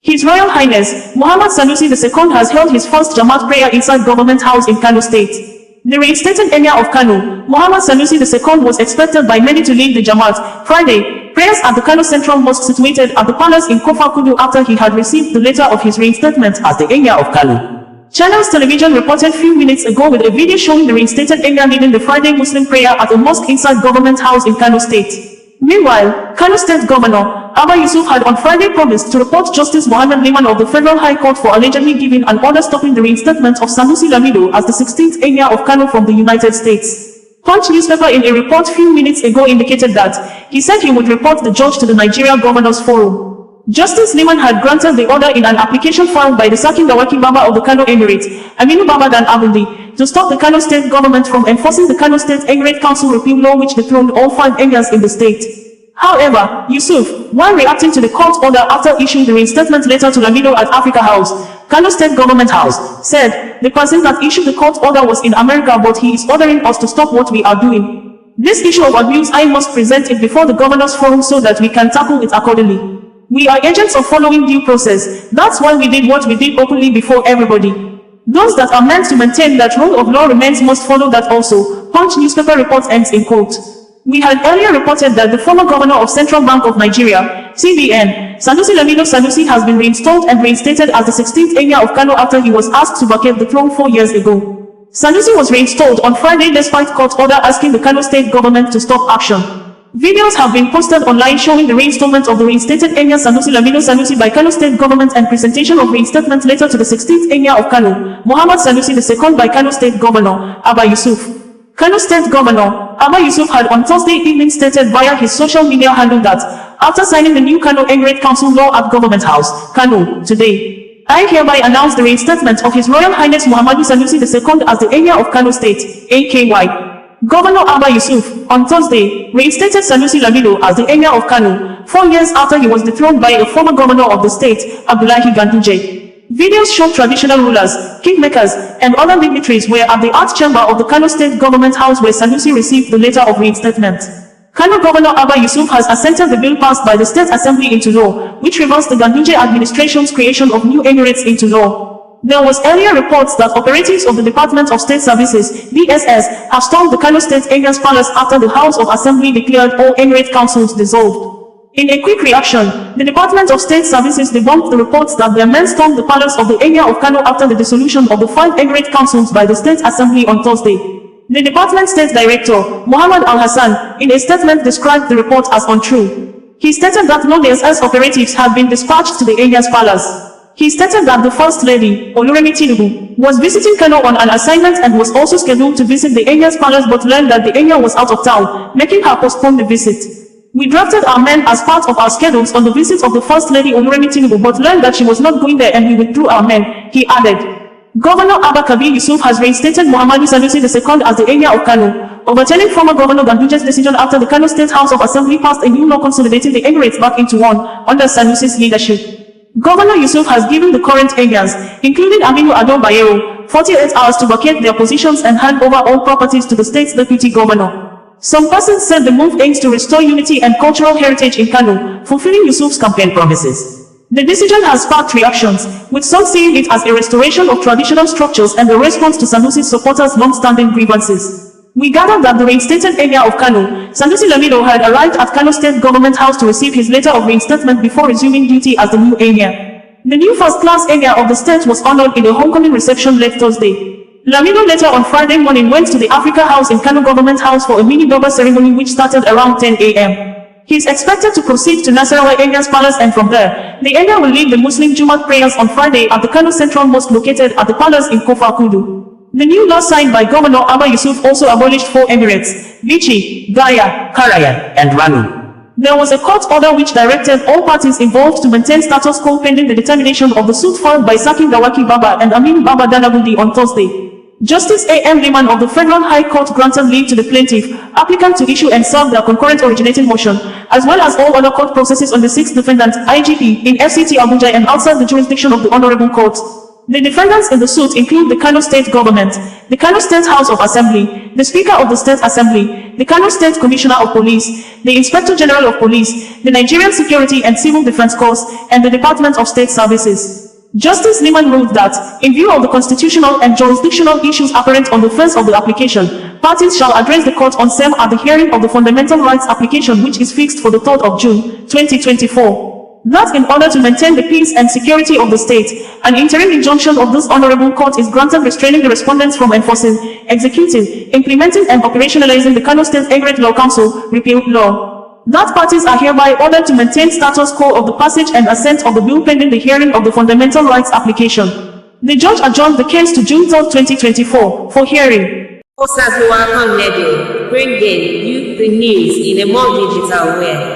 His Royal Highness, Muhammad Sanusi II has held his first Juma'at prayer inside Government House in Kano State. The reinstated Emir of Kano, Muhammad Sanusi II was expected by many to lead the Juma'at Friday prayers at the Kano Central Mosque situated at the palace in Kofa Kudu after he had received the letter of his reinstatement as the Emir of Kano. Channels Television reported few minutes ago with a video showing the reinstated Emir leading the Friday Muslim prayer at a mosque inside Government House in Kano State. Meanwhile, Kano State Governor Abba Yusuf had on Friday promised to report Justice Mohammed Liman of the Federal High Court for allegedly giving an order stopping the reinstatement of Sanusi Lamido as the 16th Emir of Kano from the United States. Punch newspaper in a report few minutes ago indicated that he said he would report the judge to the Nigeria Governors Forum. Justice Liman had granted the order in an application filed by the Sakin Dawaki Baba of the Kano Emirate, Aminu Baba Dan Abundi, to stop the Kano State government from enforcing the Kano State Emirate Council repeal law which dethroned all 5 emirs in the state. However, Yusuf, while reacting to the court order after issuing the reinstatement letter to Lamido at Africa House, Kano State Government House, said, the person that issued the court order was in America but he is ordering us to stop what we are doing. This issue of abuse I must present it before the Governors Forum so that we can tackle it accordingly. We are agents of following due process, that's why we did what we did openly before everybody. Those that are meant to maintain that rule of law remains must follow that also, Punch newspaper report ends in quote. We had earlier reported that the former governor of Central Bank of Nigeria, CBN, Sanusi Lamido Sanusi has been reinstalled and reinstated as the 16th Emir of Kano after he was asked to vacate the throne 4 years ago. Sanusi was reinstalled on Friday despite court order asking the Kano state government to stop action. Videos have been posted online showing the reinstallment of the reinstated Emir Sanusi Lamido Sanusi by Kano state government and presentation of reinstatement letter to the 16th Emir of Kano, Muhammad Sanusi II by Kano state governor, Abba Yusuf. Kano State Governor Abba Yusuf had on Thursday evening stated via his social media handle that, after signing the new Kano Emirate Council law at Government House, Kano, today, I hereby announce the reinstatement of His Royal Highness Muhammad Sanusi II as the Emir of Kano State, AKY. Governor Abba Yusuf, on Thursday, reinstated Sanusi Lamido as the Emir of Kano, 4 years after he was dethroned by a former governor of the state, Abdullahi Ganduje. Videos show traditional rulers, kingmakers, and other dignitaries were at the art chamber of the Kano State Government House where Sanusi received the letter of reinstatement. Kano Governor Abba Yusuf has assented the bill passed by the State Assembly into law, which reversed the Ganduje administration's creation of new emirates into law. There was earlier reports that operatives of the Department of State Services, DSS, have stormed the Kano State Emir's palace after the House of Assembly declared all emirate councils dissolved. In a quick reaction, the Department of State Services debunked the reports that their men stormed the palace of the Emir of Kano after the dissolution of the 5 emirate councils by the State Assembly on Thursday. The Department State Director, Muhammad Al-Hassan, in a statement described the report as untrue. He stated that no DSS operatives had been dispatched to the Emir's palace. He stated that the First Lady, Oluremi Tinubu, was visiting Kano on an assignment and was also scheduled to visit the Emir's palace but learned that the Emir was out of town, making her postpone the visit. We drafted our men as part of our schedules on the visit of the First Lady Oluremi Tinubu but learned that she was not going there and we withdrew our men, he added. Governor Abba Kabir Yusuf has reinstated Muhammad Sanusi II as the Emir of Kano, overturning former Governor Ganduje's decision after the Kano State House of Assembly passed a new law consolidating the emirates back into one, under Sanusi's leadership. Governor Yusuf has given the current emirs, including Aminu Ado Bayero, 48 hours to vacate their positions and hand over all properties to the state's deputy governor. Some persons said the move aims to restore unity and cultural heritage in Kano, fulfilling Yusuf's campaign promises. The decision has sparked reactions, with some seeing it as a restoration of traditional structures and a response to Sanusi's supporters' long-standing grievances. We gathered that the reinstated Emir of Kano, Sanusi Lamido, had arrived at Kano State Government House to receive his letter of reinstatement before resuming duty as the new Emir. The new first-class Emir of the state was honored in a homecoming reception late Thursday. Lamido later on Friday morning went to the Africa House in Kano Government House for a mini-Doba ceremony which started around 10 a.m. He is expected to proceed to Nasarawa Emir's palace and from there, the Emir will lead the Muslim Juma'at prayers on Friday at the Kano Central Mosque located at the palace in Kofa Kudu. The new law signed by Governor Abba Yusuf also abolished 4 emirates, Bichi, Gaya, Karayan, and Ranu. There was a court order which directed all parties involved to maintain status quo pending the determination of the suit filed by Sakin Dawaki Baba and Amin Baba Danabundi on Thursday. Justice A.M. Liman of the Federal High Court granted leave to the plaintiff, applicant to issue and serve their concurrent originating motion, as well as all other court processes on the 6th defendant, IGP, in FCT Abuja and outside the jurisdiction of the Honorable Court. The defendants in the suit include the Kano State Government, the Kano State House of Assembly, the Speaker of the State Assembly, the Kano State Commissioner of Police, the Inspector General of Police, the Nigerian Security and Civil Defense Corps, and the Department of State Services. Justice Liman ruled that, in view of the constitutional and jurisdictional issues apparent on the face of the application, parties shall address the court on same at the hearing of the fundamental rights application, which is fixed for the 3rd of June, 2024. That in order to maintain the peace and security of the state, an interim injunction of this honorable court is granted restraining the respondents from enforcing, executing, implementing and operationalizing the Kano State Aggregate Law Council repealed law. That parties are hereby ordered to maintain status quo of the passage and assent of the bill pending the hearing of the fundamental rights application. The judge adjourned the case to June 3, 2024 for hearing. OsazuwaAkonedo, bringing you the news in a more digital way.